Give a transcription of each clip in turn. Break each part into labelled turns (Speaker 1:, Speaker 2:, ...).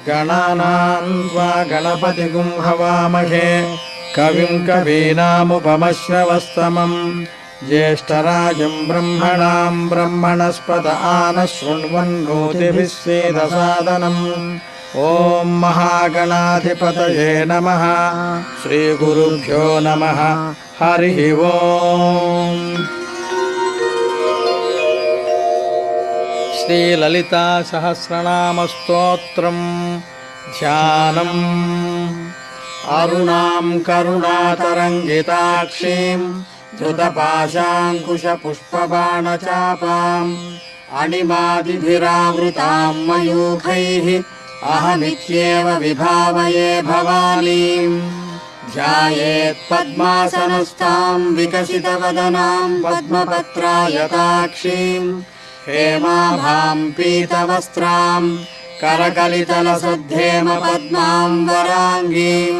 Speaker 1: गणानां त्वा गणपतिगुं हवामहे कविं कवीनामुपमश्रवस्तमम् ज्येष्ठराजं ब्रह्मणां ब्रह्मणस्पत आनः शृण्वन्नोतिभिः सेदसादनम् ॐ महागणाधिपतये नमः। श्रीगुरुभ्यो नमः। हरिः ओम्। श्रीललिता सहस्रनामस्तोत्रम् ध्यानम्। अरुणां करुणातरङ्गिताक्षीं धृतपाशाङ्कुशपुष्पबाणचापाम् अणिमादिभिरावृतां मयूखैः अहमित्येव विभावये भवानीम्। ध्यायेत्पद्मासनस्थां विकसितवदनां पद्मपत्रायताक्षीं हेमाभां पीतवस्त्रां करकलितलसद्धेमपद्मां वराङ्गीं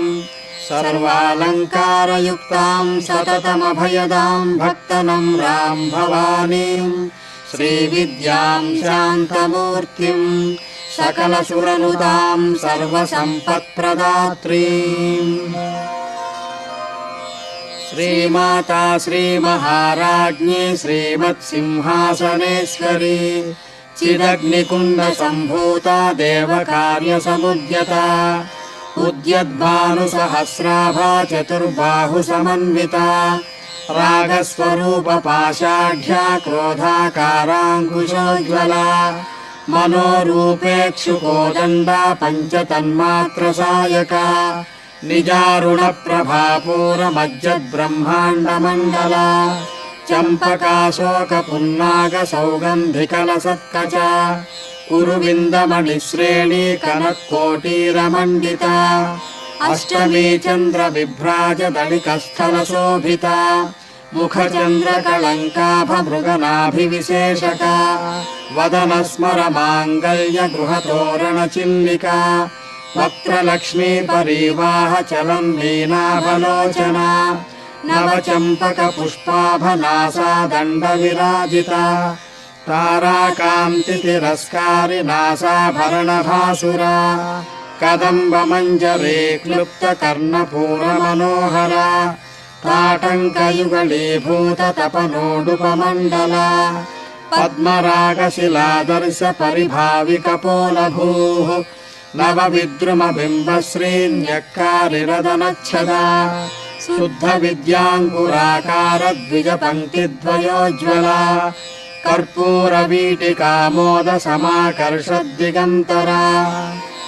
Speaker 1: सर्वालङ्कारयुक्तां सततमभयदां भक्तनम्रां भवानीं श्रीविद्यां शान्तमूर्तिम् सकलसुरनुतां सर्वसम्पत्प्रदात्रीम्। श्रीमाता श्रीमहाराज्ञी श्रीमत्सिंहासनेश्वरी चिदग्निकुण्डसम्भूता देवकार्यसमुद्यता उद्यद्भानुसहस्राभा चतुर्बाहुसमन्विता रागस्वरूपपाषाढ्या क्रोधाकाराङ्कुशोज्ज्वला मनोरूपेक्षुकोदण्डा पञ्चतन्मात्रसायका निजारुणप्रभापूरमज्जद्ब्रह्माण्डमण्डला चम्पकाशोकपुन्नागसौगन्धिकलसत्कचा कुरुविन्दमणिश्रेणी कनक्कोटीरमण्डिता अष्टमी चन्द्रविभ्राजदलिकस्थलशोभिता मुखचन्द्रकलङ्काभमृगनाभिविशेषका वदनस्मरमाङ्गल्यगृहतोरणचिल्लिका वक्त्रलक्ष्मीपरीवाहचलन्वीनाभलोचना नवचम्पकपुष्पाभनासा दण्डविराजिता ताराकान्तितिरस्कारिनासाभरणभासुरा कदम्बमञ्जरी क्लुप्तकर्णपूरमनोहरा ताटङ्कयुगलीभूततपनोडुपमण्डला पद्मरागशिलादर्शपरिभाविकपोलभूः नवविद्रुमबिम्बश्रीन्यक्कारिरदनच्छदा शुद्धविद्याङ्कुराकारद्विजपङ्क्तिद्वयोज्ज्वला कर्पूरवीटिकामोदसमाकर्षद्दिगन्तरा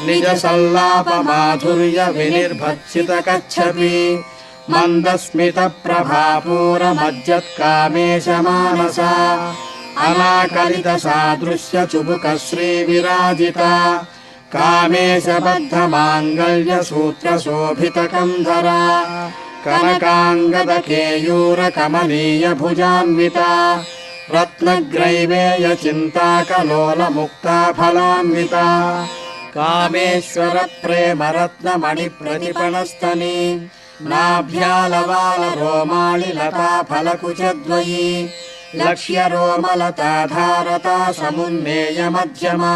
Speaker 1: निजसल्लापमाधुर्यविनिर्भत्सितकच्छपि मन्दस्मितप्रभापूरमज्जत्कामेशमानसा अनाकलितसादृश्यचुबुकश्रीविराजिता कामेशबद्धमाङ्गल्यसूत्रशोभितकन्धरा कनकाङ्गदकेयूरकमनीयभुजान्विता रत्नग्रैवेयचिन्ताकलोलमुक्ताफलान्विता कामेश्वरप्रेमरत्नमणिप्रतिपणस्तनी नाभ्यालवालरोमालिलताफलकुचद्वयी लक्ष्यरोमलताधारता समुन्नेयमध्यमा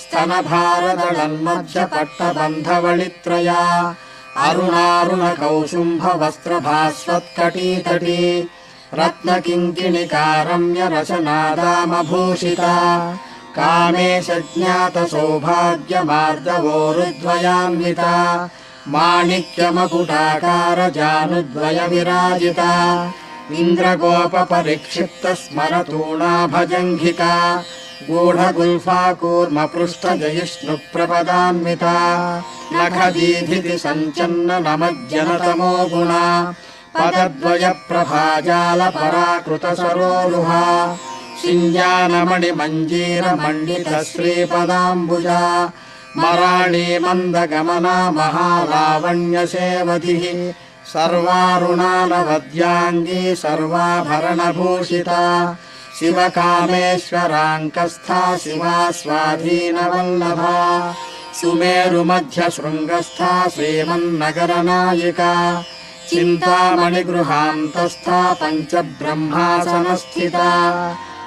Speaker 1: स्तनभारदलन्मध्यपट्टबन्धवळित्रया अरुणारुणकौशुम्भवस्त्रभास्वत्कटीतटी रत्नकिङ्किणिकारम्यरचनादामभूषिता कामेशज्ञातसौभाग्यमार्दवोरुद्वयान्विता माणिक्यमकुटाकारजानुद्वयविराजिता इन्द्रगोपपरिक्षिप्तस्मरतूणाभजङ्घिका गूढगुल्फाकूर्मपृष्ठजयिष्णुप्रपदान्विता नखदीधिति सञ्चन्ननमज्जनतमो गुणा पदद्वयप्रभाजालपराकृतसरोरुहा शिञ्जानमणिमञ्जीरमण्डितश्रीपदाम्बुजा मराळी मन्दगमना महालावण्यसेवधिः सर्वारुणालवद्याङ्गी सर्वाभरणभूषिता शिवकामेश्वराङ्कस्था शिवा स्वाधीनवल्लभा सुमेरुमध्यशृङ्गस्था श्रीमन्नगरनायिका चिन्तामणिगृहान्तस्था पञ्चब्रह्मासनस्थिता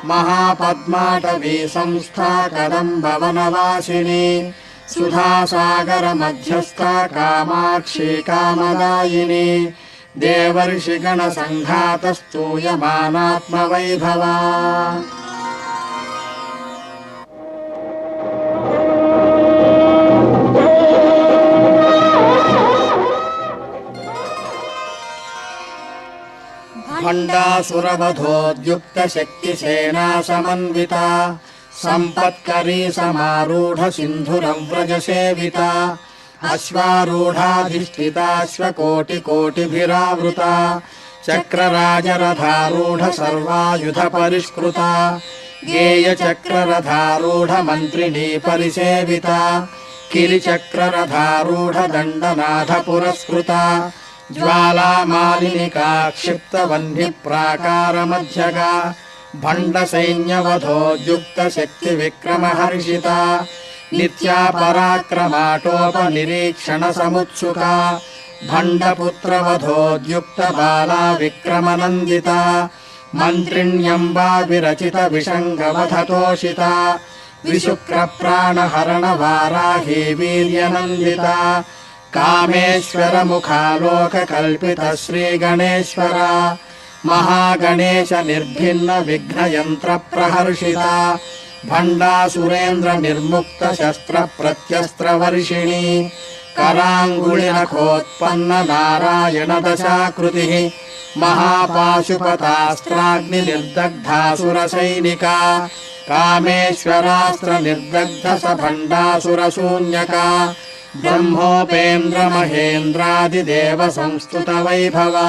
Speaker 1: महापद्माटवी संस्था कदम्बवनवासिनी सुधासागरमध्यस्था कामाक्षी कामदायिनी देवर्षिगणसङ्घातस्तूयमानात्मवैभवा भण्डासुरवधोद्युक्तशक्तिसेना समन्विता सम्पत्करी समारूढ सिन्धुरं व्रजसेविता अश्वारूढाधिष्ठिताश्वकोटिकोटिभिरावृता चक्रराजरथारूढ सर्वायुधपरिष्कृता गेयचक्ररथारूढ मन्त्रिणी परिसेविता किरिचक्ररथारूढ दण्डनाथ पुरस्कृता ज्वालामालिनिका क्षिप्तवह्निप्राकारमध्यगा भण्डसैन्यवधोद्युक्तशक्तिविक्रमहर्षिता नित्या पराक्रमाटोपनिरीक्षणसमुत्सुका भण्डपुत्रवधोद्युक्तबाला विक्रमनन्दिता मन्त्रिण्यम्बा विरचितविषङ्गवधतोषिता विशुक्रप्राणहरणवाराही वीर्यनन्दिता कामेश्वरमुखालोककल्पित श्रीगणेश्वरा महागणेश निर्भिन्न विघ्नयन्त्रप्रहर्षिता भण्डासुरेन्द्र निर्मुक्त शस्त्र प्रत्यस्त्रवर्षिणी कराङ्गुलिनखोत्पन्न नारायण दशाकृतिः महापाशुपतास्त्राग्निर्दग्धासुरसैनिका कामेश्वरास्त्र निर्दग्ध स भण्डासुरशून्यका ब्रह्मोपेन्द्र महेन्द्रादिदेव संस्तुत वैभवा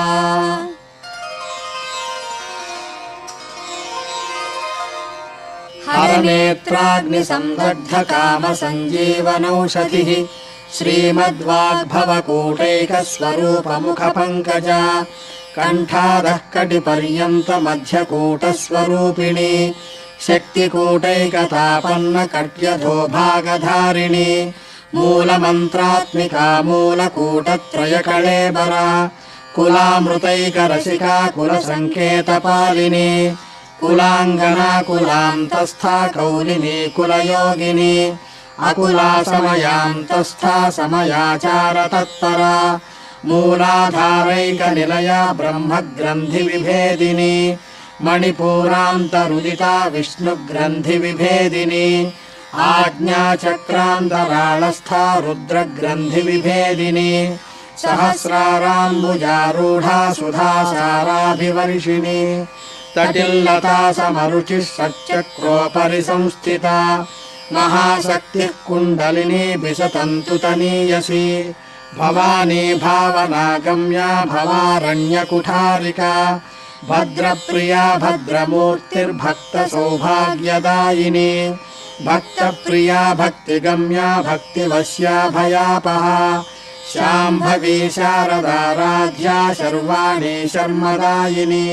Speaker 1: हरनेत्राग्निसंदग्ध काम सञ्जीवनौषधिः श्रीमद्वाग्भवकूटैकस्वरूपमुखपङ्कजा कण्ठादः कटिपर्यन्त मध्यकूटस्वरूपिणी शक्तिकूटैकतापन्न कट्यधोभागधारिणी मूलमन्त्रात्मिका मूलकूटत्रयकळेबरा कुलामृतैकरसिका कुलसङ्केतपालिनी कुलाङ्गना कुलान्तस्था कौलिनी कुलयोगिनी अकुला समयान्तस्था समयाचारतत्परा मूलाधारैकनिलया ब्रह्मग्रन्थिविभेदिनी मणिपूरान्तरुदिता विष्णुग्रन्थिविभेदिनी आज्ञाचक्रान्तराळस्था रुद्रग्रन्थिविभेदिनी सहस्राराम्बुजारूढा सुधासाराभिवर्षिणी तटिल्लता समरुचिः सच्चक्रोपरि संस्थिता महाशक्तिः कुण्डलिनी विसतन्तु तनीयसी भवानी भावनागम्या भवारण्यकुठारिका भद्रप्रिया भद्रमूर्तिर्भक्तसौभाग्यदायिनी भक्तप्रिया भक्तिगम्या भक्तिवश्या भयापहा शाम्भवी शारदाराध्या शर्वाणी शर्मदायिनी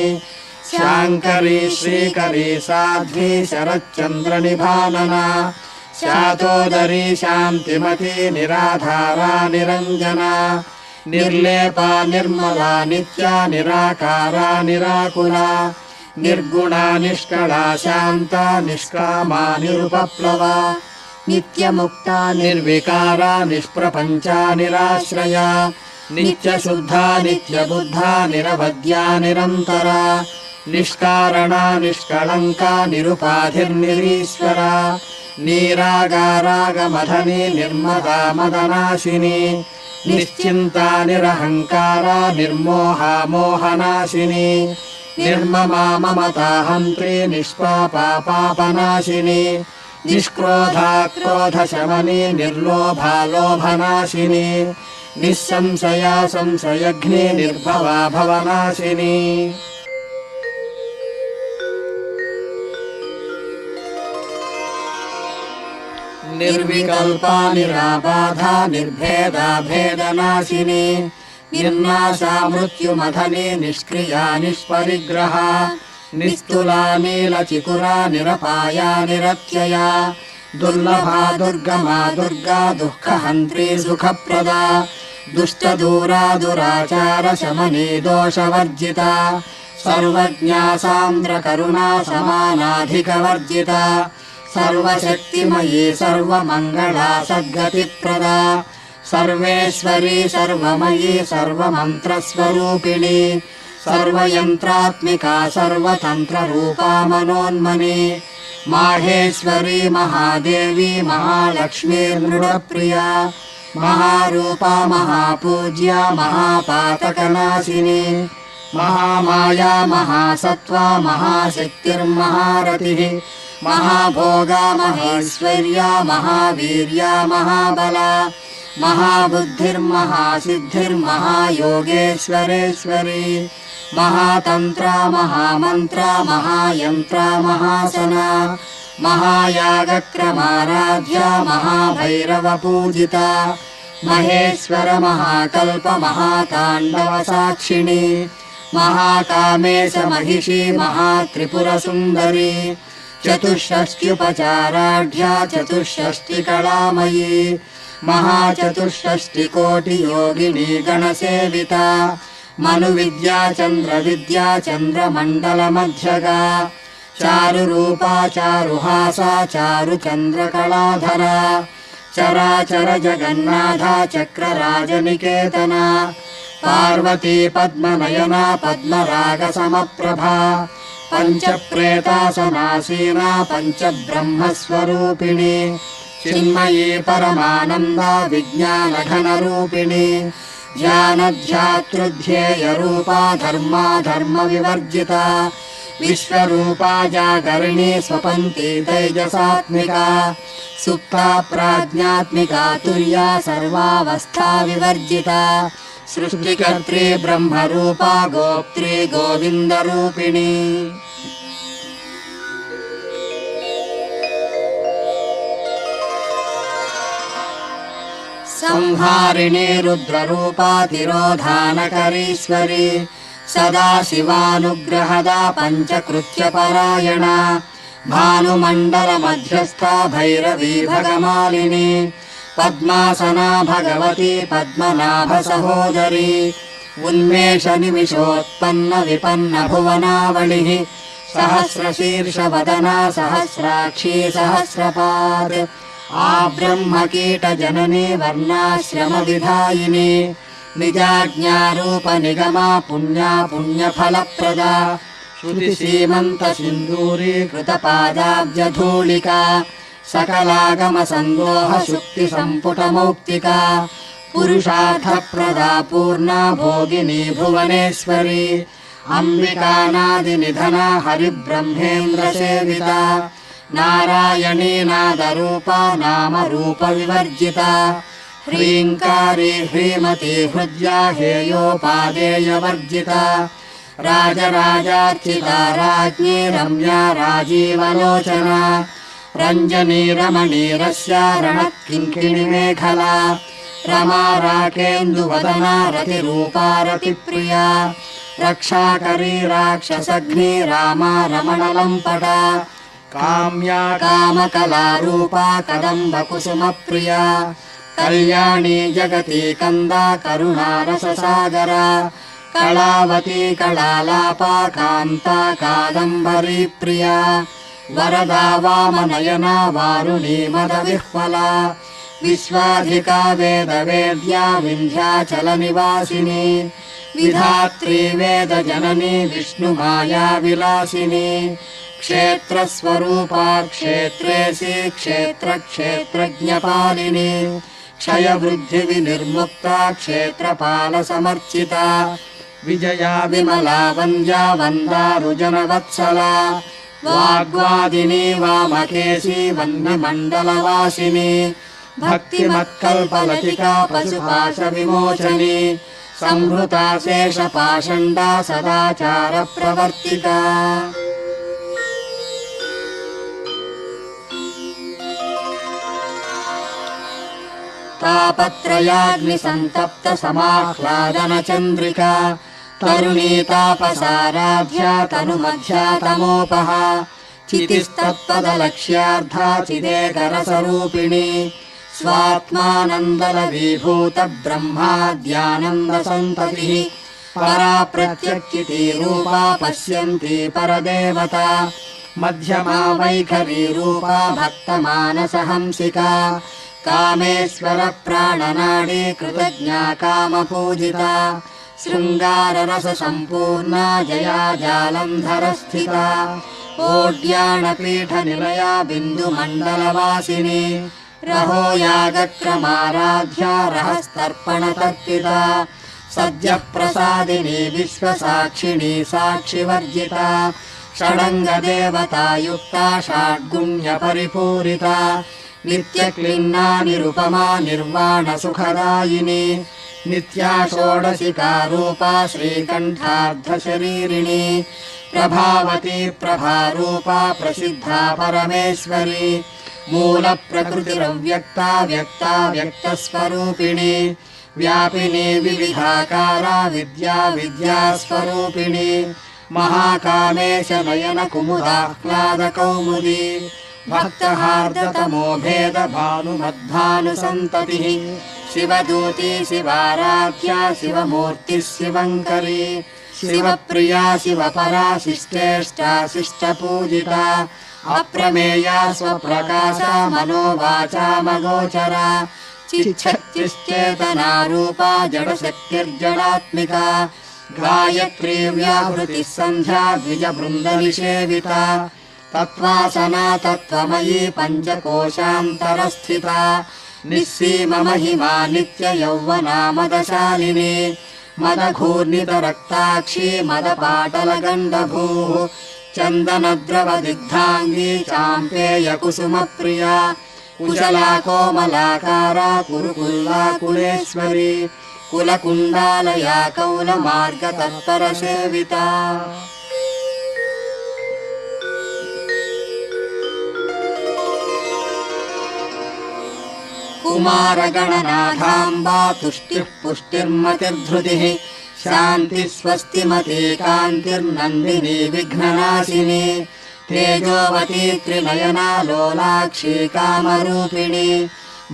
Speaker 1: शाङ्करी श्रीकरी साध्वी शरच्चन्द्रनिभानना शातोदरी शान्तिमती निराधारा निरञ्जना निर्लेपा निर्मला नित्या निराकारा निराकुला निर्गुणा निष्कला शान्ता निष्कामा निरुपप्लवा नित्यमुक्ता निर्विकारा निष्प्रपञ्चा निराश्रया नित्यशुद्धा नित्यबुद्धा निरवद्या निरन्तरा निष्कारणा निष्कलङ्का निरुपाधिर्निरीश्वरा नीरागारागमधनी निर्मदा मदनाशिनी निश्चिन्ता निरहङ्कारा निर्मोहा मोहनाशिनी निर्ममा ममताहन्त्री निष्पापा पापनाशिनी निष्क्रोधा क्रोधशमनी निर्लोभा लोभनाशिनी निःसंशया संशयघ्नी निर्भवा भवनाशिनी निर्विकल्पा निराबाधा निर्भेदा भेदनाशिनी निर्नाशा मृत्युमथनी निष्क्रिया निष्परिग्रहा निस्तुला नीलचिकुरा निरपाया निरत्यया दुर्लभा दुर्गमा दुर्गा दुःखहन्त्री सुखप्रदा दुष्टदूरा दुराचार शमनी दोषवर्जिता सर्वज्ञा सान्द्रकरुणा समानाधिकवर्जिता सर्वशक्तिमयी सर्वमङ्गला सद्गतिप्रदा सर्वेश्वरी सर्वमयी सर्वमन्त्रस्वरूपिणी सर्वयन्त्रात्मिका सर्वतन्त्ररूपा मनोन्मनी माहेश्वरी महादेवी महालक्ष्मीर्मृडप्रिया महारूपा महापूज्या महापातकनाशिनी महामाया महासत्त्वा महाशक्तिर्महारतिः महाभोगा महेश्वर्या महावीर्या महाबला महाबुद्धिर्महासिद्धिर्महायोगेश्वरेश्वरी महातन्त्रा महामन्त्रा महायन्त्रा महासना महायागक्रमाराध्या महाभैरवपूजिता महेश्वर महाकल्प महाताण्डवसाक्षिणी महाकामेश महिषी महात्रिपुरसुन्दरी चतुष्षष्ट्युपचाराढ्या चतुष्षष्टिकलामयी महाचतुष्षष्टिकोटियोगिनी गणसेविता मनुविद्या चन्द्रविद्या चन्द्रमण्डलमध्यगा चारुरूपा चारुहासा चारुचन्द्रकलाधरा चराचर जगन्नाथा चक्रराजनिकेतना पार्वती पद्मनयना पद्मरागसमप्रभा पञ्चप्रेतासनासीना पञ्चब्रह्मस्वरूपिणी चिन्मयी परमानन्दा विज्ञानघनरूपिणी ध्यानध्यातृध्येयरूपा धर्मा धर्मविवर्जिता विश्वरूपा जागरिणी स्वपन्ती तैजसात्मिका सुप्ता प्राज्ञात्मिका तुर्या सर्वावस्था विवर्जिता सृष्टिकर्त्री ब्रह्मरूपा गोप्त्री गोविन्दरूपिणी संहारिणी रुद्ररूपा तिरोधानकरीश्वरी सदा शिवानुग्रहदा पञ्चकृत्यपरायणा भानुमण्डलमध्यस्था भैरवी भगमालिनी पद्मासना भगवती पद्मनाभसहोदरी उन्मेषनिमिषोत्पन्न विपन्न भुवनावलिः सहस्रशीर्षवदना सहस्राक्षी सहस्रपाद आब्रह्मकीटजननी वर्णाश्रमविधायिनी निजाज्ञारूपनिगमा पुण्या पुण्यफलप्रदा श्रुतिसीमन्तसिन्दूरीकृतपादाब्जधूलिका सकलागमसन्दोहशुक्तिसम्पुटमौक्तिका पुरुषार्थप्रदा पूर्णा भोगिनी भुवनेश्वरी अम्बिकानादिनिधना हरिब्रह्मेन्द्रसेविता नारायणी नादरूपा नामरूपविवर्जिता ह्रीङ्कारी ह्रीमती हृद्या हेयोपादेयवर्जिता राजराजार्चिता राज्ञी रम्या राजीवलोचना रञ्जनी रमणीरस्या रणत्किङ्किणिमेखला रमा राकेन्दुवदना रतिरूपा रतिप्रिया रक्षाकरी राक्षसघ्नी रामा रमणलम्पटा काम्या कामकलारूपा कदम्बकुसुमप्रिया कल्याणी जगती कन्दा करुणारससागरा कलावती कलालापा कान्ता कादम्बरी प्रिया वरदा वामनयना वारुणी मदविह्वला विश्वाधिका वेदवेद्या विन्ध्याचलनिवासिनी विधात्री वेदजननी विष्णुमाया विलासिनी क्षेत्रस्वरूपा क्षेत्रेशी क्षेत्रक्षेत्रज्ञपालिनी क्षयवृद्धिविनिर्मुक्ता क्षेत्रपालसमर्चिता विजया विमला वन्द्या वन्दारुजनवत्सला वाग्वादिनी वामकेशी वह्निमण्डलवासिनी भक्तिमत्कल्पलतिका पशुपाशविमोचनी संहृता शेषपाषण्डा सदाचारप्रवर्तिता तापत्रयाग्निसन्तप्त समाह्लादनचन्द्रिका तरुणी तापसाराध्या तनुमध्या तमोपहा चितिस्तत्पदलक्ष्यार्धा चिदेकरसरूपिणी स्वात्मानन्दलवीभूत ब्रह्माद्यानन्दसन्ततिः परा प्रत्यक्षिती रूपा पश्यन्ती परदेवता मध्यमा वैखरी रूपा भक्तमानसहंसिका कामेश्वरप्राणनाडी कृतज्ञा कामपूजिता शृङ्गाररससम्पूर्णा जया जालन्धरस्थिता ओड्याणपीठनिलया बिन्दुमण्डलवासिनी रहो यागक्रमाराध्या रहस्तर्पणतर्पिता सद्यप्रसादिनी विश्वसाक्षिणी साक्षिवर्जिता षडङ्गदेवतायुक्ता षड्गुण्यपरिपूरिता नित्यक्लिन्ना निरुपमा निर्वाणसुखदायिनी नित्या षोडशिका रूपा श्रीकण्ठार्धशरीरिणी प्रभावती प्रभारूपा प्रसिद्धा परमेश्वरी मूलप्रकृतिरव्यक्ता व्यक्ता व्यक्तस्वरूपिणी व्यापिनी विविधाकारा विद्या विद्यास्वरूपिणी महाकामेश नयन कुमुदाह्लादकौमुदी भक्तहार्दतमो भेद भानुमद्भानुसन्ततिः शिवदूती शिवाराध्या शिवमूर्तिः शिवङ्करी शिवप्रिया शिवपरा शिष्टेष्टा शिष्टपूजिता अप्रमेया स्वप्रकाशा मनोवाचामगोचरा चिच्छक्तिश्चेतना रूपा जडशक्तिर्जडात्मिका गायत्री व्याहृतिः सन्ध्या द्विजवृन्दनिषेविता तत्त्वासना तत्त्वमयी पञ्चकोशान्तरस्थिता निःसीममहिमा नित्ययौवना मदशालिनी मदघूर्णितरक्ताक्षी मदपाटलगण्डभूः चन्दनद्रवदिग्धाङ्गी चाम्पेयकुसुमप्रिया कुशला कोमलाकारा कुरुकुल्ला कुलेश्वरी कुलकुण्डालया कौलमार्गतत्परसेविता कुमारगणनाथाम्बा तुष्टिः पुष्टिर्मतिर्धृतिः शान्तिः स्वस्तिमती कान्तिर्नन्दिनी विघ्ननाशिनी तेजोवती त्रिनयना लोलाक्षी कामरूपिणी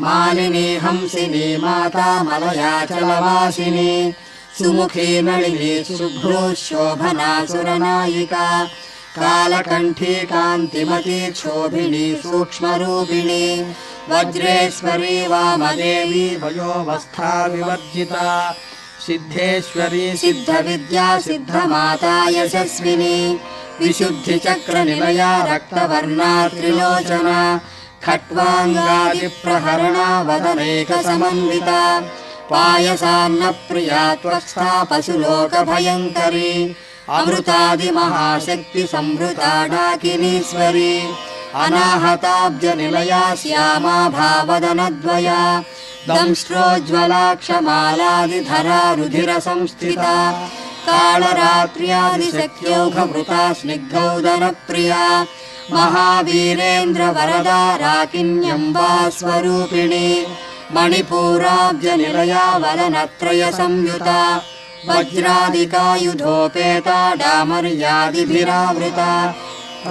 Speaker 1: मालिनी हंसिनी माता मलयाचलवासिनी सुमुखी नलिनी शुभ्रू शोभना सुरनायिका कालकण्ठी कान्तिमती क्षोभिणी सूक्ष्मरूपिणी वज्रेश्वरी वामदेवी भयोवस्था विवर्जिता सिद्धेश्वरी सिद्धविद्या सिद्धमाता यशस्विनी विशुद्धिचक्रनिलया रक्तवर्णा त्रिलोचना खट्वाङ्गादिप्रहरणा वदनैकसमन्विता पायसान्नप्रिया त्वस्था पशुलोकभयङ्करी अमृतादिमहाशक्तिसंवृता डाकिनीश्वरी अनाहताब्जनिलया श्यामा भावदनद्वया दंष्ट्रोज्ज्वलाक्षमालादिधरा रुधिरसंस्थिता कालरात्र्यादिशक्त्यौघभृता स्निग्धौदनप्रिया महावीरेन्द्रवरदा राकिन्यम्बा स्वरूपिणी मणिपूराब्जनिलया वदनत्रयसंयुता वज्रादिकायुधोपेता डामर्यादिभिरावृता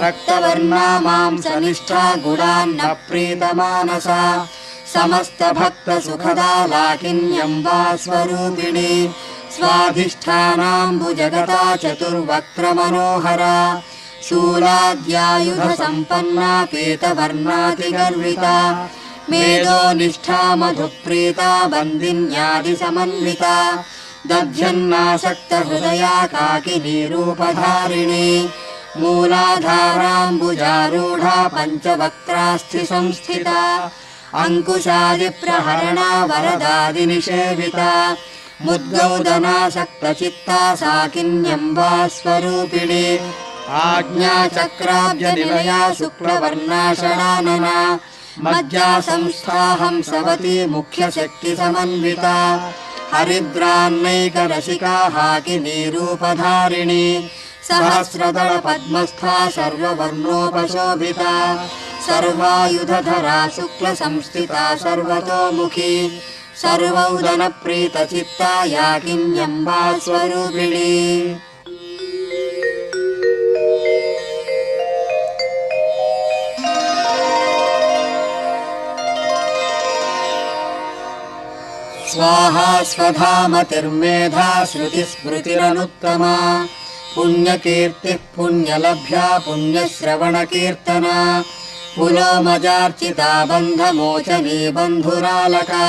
Speaker 1: रक्तवर्णा मांसनिष्ठा गुणान्न प्रीतमानसा समस्तभक्तसुखदा लाकिन्यम्बा स्वरूपिणी स्वाधिष्ठानाम्बुजगता चतुर्वक्त्रमनोहरा शूलाद्यायुधसम्पन्ना पीतवर्णातिगर्विता मेधोनिष्ठा मधुप्रीता बन्दिन्यादिसमन्विता दध्यन्नासक्तहृदया काकिनी रूपधारिणी मूलाधाराम्बुजारूढा पञ्चवक्त्रास्थिसंस्थिता अङ्कुशादिप्रहरणा वरदादिनिषेविता मुद्गौदनासक्तचित्ता साकिन्यम्बा स्वरूपिणी आज्ञाचक्राब्जनिलया शुक्लवर्णा षडानना मज्जासंस्था हंसवती मुख्यशक्तिसमन्विता हरिद्रान्नैकरसिका हाकिनी रूपधारिणी सहस्रदलपद्मस्था सर्ववर्णोपशोभिता सर्वायुधधरा शुक्लसंस्थिता सर्वतोमुखी सर्वौदनप्रीतचित्ता याकिन्यम्बा स्वरूपिणी स्वाहा स्वधामतिर्मेधा श्रुतिस्मृतिरनुत्तमा पुण्यकीर्तिः पुण्यलभ्या पुण्यश्रवणकीर्तना पुलोमजार्चिता बन्धमोचनी बन्धुरालका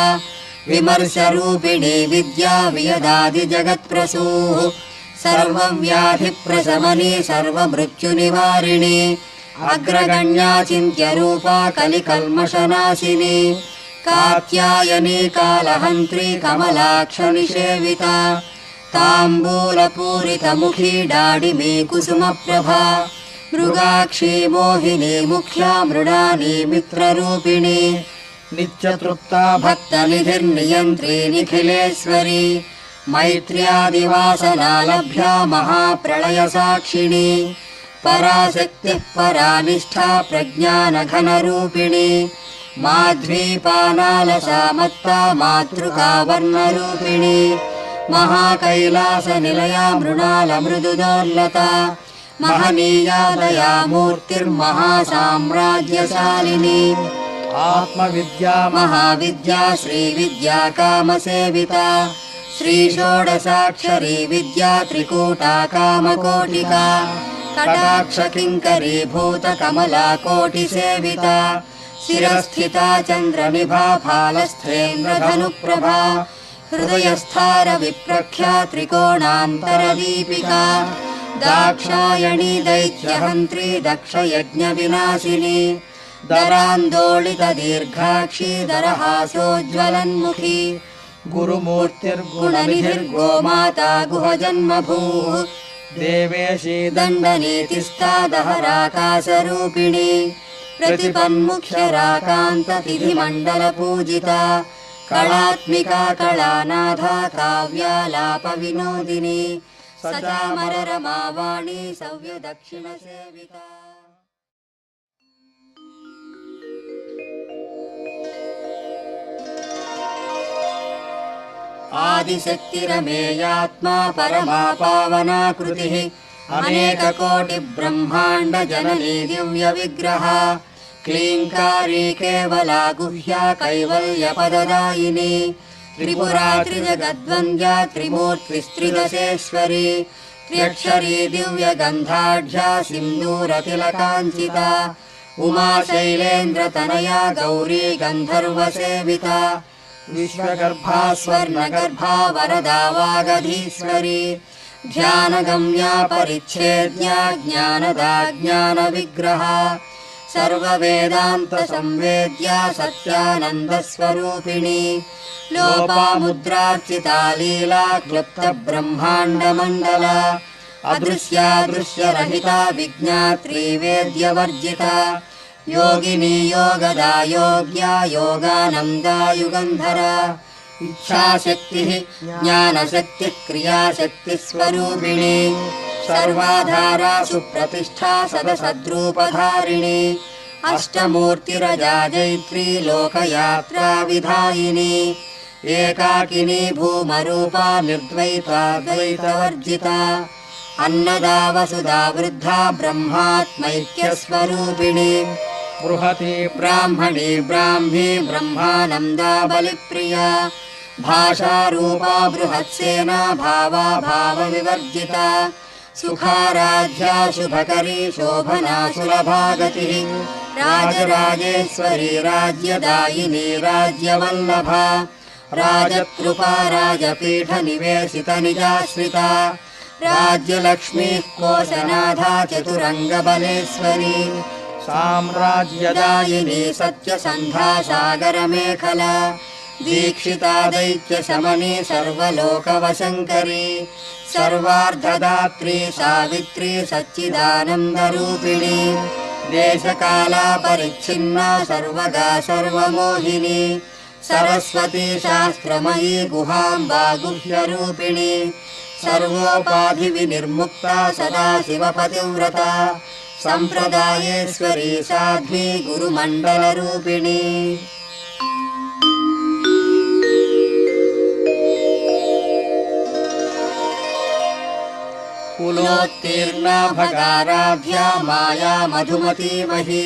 Speaker 1: विमर्शरूपिणी विद्या वियदादिजगत्प्रसूः सर्वव्याधिप्रशमनी सर्वमृत्युनिवारिणी अग्रगण्या चिन्त्यरूपा कलिकल्मषनाशिनी कात्यायनी कालहन्त्री कमलाक्षनिषेविता ताम्बूलपूरितमुखी डाडिमी कुसुमप्रभा मृगाक्षी मोहिनी मुख्या मृडानी मित्ररूपिणी नित्यतृप्ता भक्तनिधिर्नियन्त्री निखिलेश्वरी मैत्र्यादिवासना लभ्या महाप्रलयसाक्षिणी पराशक्तिः परानिष्ठा प्रज्ञानघनरूपिणी माध्वीपानालसा मत्ता मातृका वर्णरूपिणी महाकैलासनिलया मृणालमृदुदोर्लता महनीया दया मूर्तिर्महासाम्राज्यशालिनी आत्मविद्या महाविद्या श्रीविद्या कामसेविता श्रीषोडशाक्षरी विद्या त्रिकूटा कामकोटिका कटाक्षकिङ्करी भूतकमला कोटिसेविता शिरस्थिता चन्द्रनिभा फालस्थेन्द्रधनुप्रभा हृदयस्थारविप्रख्या त्रिकोणान्तरदीपिका दाक्षायणी दैत्यहन्त्री दक्षयज्ञविनाशिनी दरान्दोलितदीर्घाक्षी दरहासोज्ज्वलन्मुखी गुरुमूर्तिर्गुणनिधिर्गोमाता गुहजन्मभूः देवेशी दण्डनीतिस्था दहराकाशरूपिणी प्रतिपन्मुख्यराकान्ततिथिमण्डलपूजिता कलात्मिका कलानाथा काव्यालापविनोदिनी सचामररमावाणी सव्यदक्षिणसेविता आदिशक्तिरमेयात्मा परमा पावना कृतिः अनेककोटिब्रह्माण्डजननी दिव्यविग्रहा क्लीङ्कारी केवला गुह्या कैवल्यपददायिनी त्रिपुरा त्रिजगद्वन्द्या त्रिमूर्तिस्त्रिदशेश्वरी त्र्यक्षरी दिव्यगन्धाढ्या सिन्दूरतिलकाञ्चिता उमा शैलेन्द्रतनया गौरी गन्धर्वसेविता विश्वगर्भा स्वर्णगर्भा वरदा वागधीश्वरी ध्यानगम्या परिच्छेद्या ज्ञानदा ज्ञानविग्रहा सर्ववेदान्तसंवेद्या सत्यानन्दस्वरूपिणी लोपामुद्रार्चिता लीला क्लुप्तब्रह्माण्डमण्डला अदृश्यादृश्यरहिता विज्ञात्री वेद्यवर्जिता योगिनी योगदा योग्या योगानन्दा युगन्धरा इच्छाशक्तिः ज्ञानशक्तिः क्रियाशक्तिस्वरूपिणी सर्वाधारा सुप्रतिष्ठा सदसद्रूपधारिणी अष्टमूर्तिरजा जैत्री लोकयात्रा विधायिनी एकाकिनी भूमरूपा निर्द्वैता द्वैतवर्जिता अन्नदा वसुधा वृद्धा ब्रह्मात्मैक्यस्वरूपिणी बृहती ब्राह्मणी ब्राह्मी ब्रह्मानन्दा बलिप्रिया भाषारूपा बृहत्सेना भावा भावविवर्जिता सुखाराध्या शुभकरी शोभना सुलभागतिः राजराजेश्वरी राज्यदायिनी राज्यवल्लभा राजकृपा राजपीठनिवेशितनिजाश्रिता राज्यलक्ष्मीः कोशनाधा चतुरङ्गबलेश्वरी साम्राज्यदायिनी सत्यसन्धा सागरमेखला दीक्षिता दैत्यशमनी सर्वलोकवशङ्करी सर्वार्धदात्री सावित्री सच्चिदानन्दरूपिणी देशकालापरिच्छिन्ना सर्वगा सर्वमोहिनी सरस्वती शास्त्रमयी गुहाम्बा गुह्यरूपिणी सर्वोपाधिविनिर्मुक्ता सदाशिवपतिव्रता सम्प्रदायेश्वरी साध्वी गुरुमण्डलरूपिणी कुलोत्तीर्णा भगाराध्या माया मधुमतीमही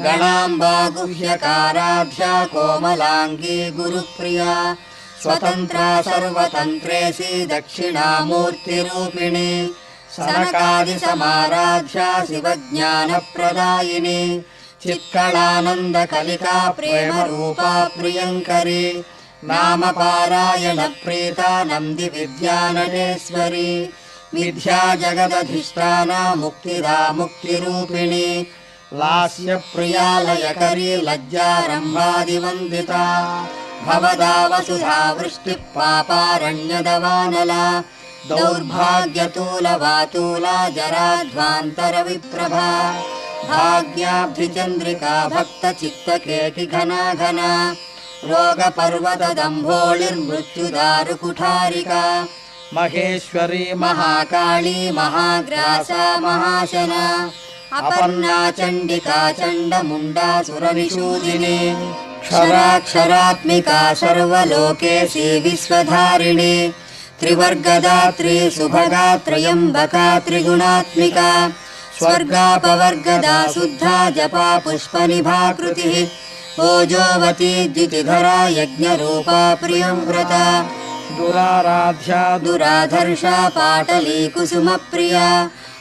Speaker 1: गणाम्बा गुह्यकाराध्या कोमलाङ्गी गुरुप्रिया स्वतन्त्रा सर्वतन्त्रेशी दक्षिणामूर्तिरूपिणी सनकादिसमाराध्या शिवज्ञानप्रदायिनी चित्कलानन्दकलिका प्रेमरूपा प्रियङ्करी नामपारायणप्रीता नन्दिविद्यानटेश्वरी विद्या जगदधिष्ठाना मुक्तिदा मुक्तिरूपिणी लास्यप्रिया लयकरी लज्जारम्भादिवन्दिता भवदा वसुधा वृष्टिः पापारण्यदवानला दौर्भाग्यतूलवातूला जराध्वान्तरविप्रभा भाग्याब्धिचन्द्रिका भक्तचित्तकेकिघना घना रोगपर्वतदम्भोळिर्मृत्युदारुकुठारिका महेश्वरी महाकाली महाग्रासा महाशना अपर्णा चण्डिका चण्डमुण्डासुरनिषूदिनी क्षराक्षरात्मिका सर्वलोकेशी विश्वधारिणी त्रिवर्गदात्री सुभगा त्र्यम्बका त्रिगुणात्मिका स्वर्गापवर्गदा शुद्धा जपा पुष्पनिभाकृतिः ओजोवती द्युतिधरा यज्ञरूपा प्रियंव्रता दुराराध्या दुराधर्षा पाटली कुसुमप्रिया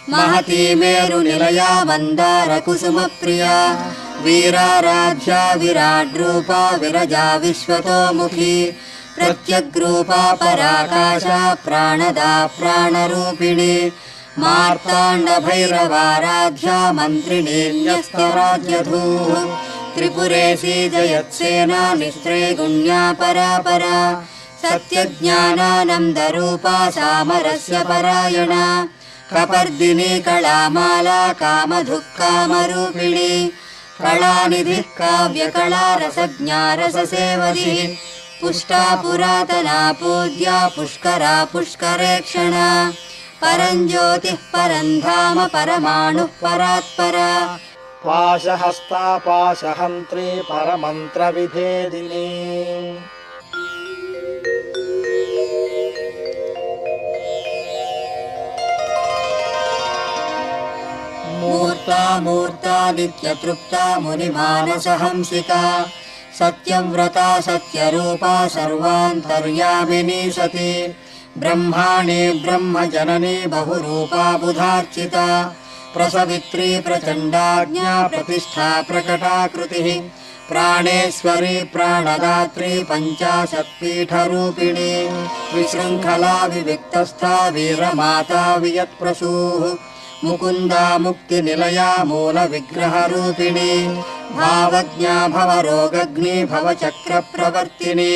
Speaker 1: महती मेरुनिलया मन्दारकुसुमप्रिया वीराराध्या विराड्रूपा विरजा विश्वतोमुखी प्रत्यग्रूपा पराकाशा प्राणदा प्राणरूपिणी मार्ताण्डभैरवाराध्या मन्त्रिणी न्यस्तराज्यधूः त्रिपुरेशी जयत्सेना निस्त्रेगुण्या परापरा सत्यज्ञानानन्दरूपा सामरस्य परायणा कपर्दिनी कलामाला कामधुक्कामरूपिणी कलानिधिः काव्यकला रसज्ञा रससेवधिः पुष्टा पुरातना पूज्या पुष्करा पुष्करेक्षणा परञ्ज्योतिः परन्धाम परमाणुः परात्परा
Speaker 2: पाशहस्ता पाशहन्त्री परमन्त्रविभेदिनी
Speaker 1: मूर्ता मूर्तादित्यतृप्ता मुनिमानसहंसिका सत्यव्रता सत्यरूपा सर्वान्तर्यामिनी सती ब्रह्माणि ब्रह्मजननी बहुरूपा बुधार्चिता प्रसवित्री प्रचण्डाज्ञा प्रतिष्ठा प्रकटाकृतिः प्राणेश्वरी प्राणदात्री पञ्चाशत्पीठरूपिणी विशृङ्खला विविक्तस्था वीरमाता वियत्प्रसूः मुकुन्दा मुक्तिनिलया मूलविग्रहरूपिणी भावज्ञा भवरोगग्नि भवचक्रप्रवर्तिनी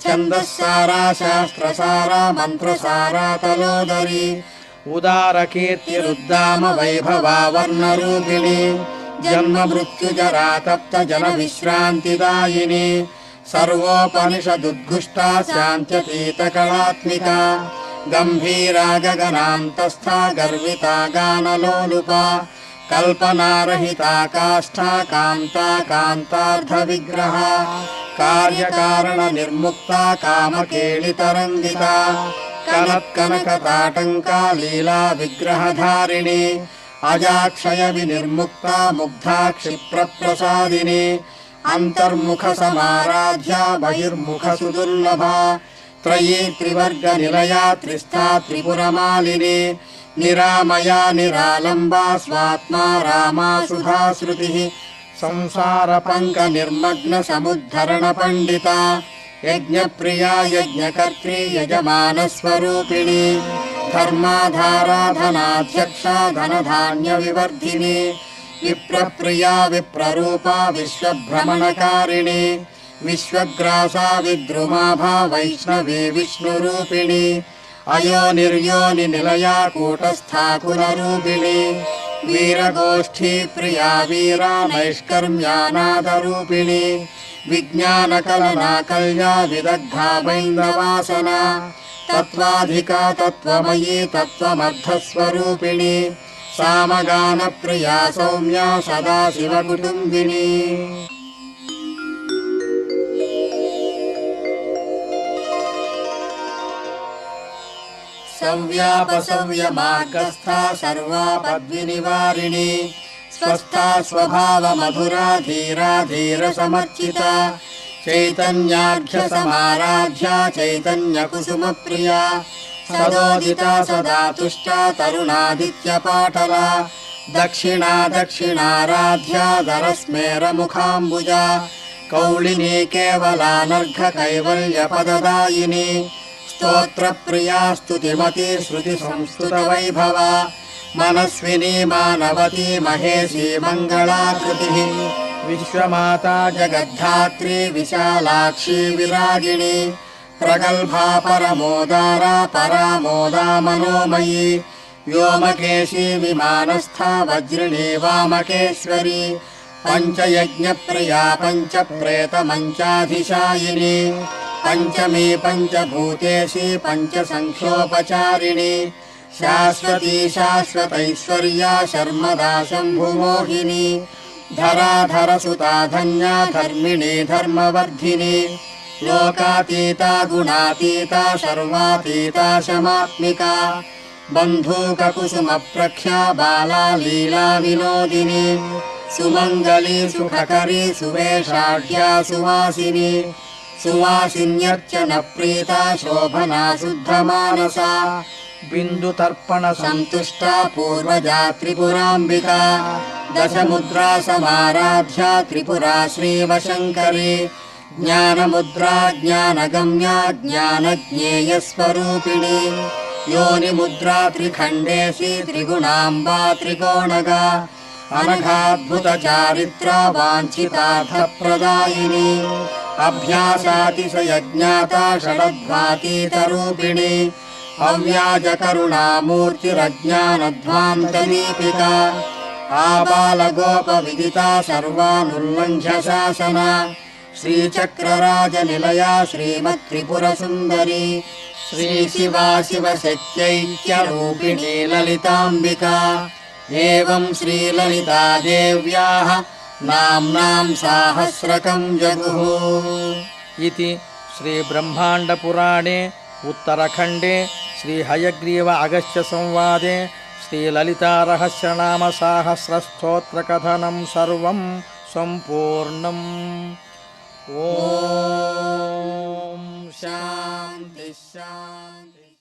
Speaker 1: छन्दस्सारा शास्त्रसारा मन्त्रसारा तलोदरी
Speaker 2: उदारकीर्तिरुद्दाम वैभवा वर्णरूपिणी
Speaker 1: जन्ममृत्युजरा तप्तजलविश्रान्तिदायिनी सर्वोपनिषदुद्घुष्टा शान्त्यतीतकलात्मिका गम्भीरा गगनान्तस्था गर्विता गानलोलुपा कल्पनारहिता काष्ठा कान्ता कान्तार्धविग्रहा कार्यकारणनिर्मुक्ता कामकेलितरङ्गिता कनत्कनकताटङ्का लीला विग्रहधारिणी अजाक्षयविनिर्मुक्ता मुग्धा क्षिप्रप्रसादिनी अन्तर्मुखसमाराध्या बहिर्मुखसुदुर्लभा त्रयी त्रिवर्गनिलया त्रिस्था त्रिपुरमालिनी निरामया निरालम्बा स्वात्मा रामा सुधा श्रुतिः संसारपङ्कनिर्मग्नसमुद्धरणपण्डिता यज्ञप्रिया यज्ञकर्त्री यजमानस्वरूपिणी धर्माधाराधनाध्यक्षा धनधान्यविवर्धिनी विप्रप्रिया विप्ररूपा विश्वभ्रमणकारिणी विश्वग्रासा विद्रुमाभा वैष्णवी विष्णुरूपिणी अयोनिर्योनिनिलया कूटस्था कुलरूपिणी वीरगोष्ठी प्रिया वीरा नैष्कर्म्यानादरूपिणी विज्ञानकलनाकल्या विदग्धा बैन्दवासना तत्त्वाधिका तत्त्वमयी तत्त्वमर्थस्वरूपिणी सामगानप्रिया सौम्या सदाशिवकुटुम्बिनी सव्यापसव्यमार्गस्था सर्वापद्विनिवारिणी स्वस्था स्वभावमधुरा धीरा धीरसमर्चिता चैतन्याढ्यसमाराध्या चैतन्यकुसुमप्रिया सदोदिता सदा तुष्टा तरुणादित्यपाटला दक्षिणा दक्षिणाराध्या दरस्मेरमुखाम्बुजा कौलिनी केवलानर्घ कैवल्यपददायिनी स्तोत्रप्रिया स्तुतिमती श्रुतिसंस्तुतवैभवा मनस्विनी मानवती महेशी मङ्गलाकृतिः
Speaker 2: विश्वमाता
Speaker 1: जगद्धात्री विशालाक्षी विरागिणी प्रगल्भा परमोदारा परामोदा मनोमयी व्योमकेशी विमानस्था वज्रिणी वामकेश्वरी पञ्चयज्ञप्रिया पञ्चप्रेतमञ्चाधिशायिनी पञ्चमी पञ्चभूतेशी पञ्चसङ्ख्योपचारिणी शाश्वती शाश्वतैश्वर्या शर्मदा शम्भुमोहिनी धराधरसुता धन्या धर्मिणी धर्मवर्धिनी लोकातीता गुणातीता सर्वातीता शमात्मिका बन्धूककुसुमप्रख्या बाला लीला विनोदिनी सुमङ्गली सुखकरी सुवेशाढ्या सुवासिनी सुवासिन्यर्चनप्रीता शोभना शुद्धमानसा
Speaker 2: बिन्दुतर्पण
Speaker 1: सन्तुष्टा पूर्वजा त्रिपुराम्बिका दशमुद्रा समाराध्या त्रिपुरा श्रीवशङ्करी ज्ञानमुद्रा ज्ञानगम्या ज्ञानज्ञेयस्वरूपिणी योनिमुद्रा त्रिखण्डेशी त्रिगुणाम्बा त्रिकोणगा अनघाद्भुतचारित्रा वाञ्छितार्थप्रदायिनी अभ्यासातिशयज्ञाता षडध्वातीतरूपिणी अव्याजकरुणामूर्तिरज्ञानध्वान्तदीपिका आबालगोपविदिता सर्वानुल्लङ्घ्य शासना श्रीचक्रराजनिलया श्रीमत्त्रिपुरसुन्दरी श्रीशिवा शिवशक्त्यैक्यरूपिणी ललिताम्बिका एवं श्रीललिता देव्याः नाम्नां साहस्रकं जगुः
Speaker 2: इति श्रीब्रह्माण्डपुराणे उत्तरखण्डे श्रीहयग्रीव अगस्त्य संवादे श्रीललितारहस्यनामसाहस्रस्तोत्रकथनं सर्वं सम्पूर्णम्। ॐ
Speaker 1: शान्ति शान्ति।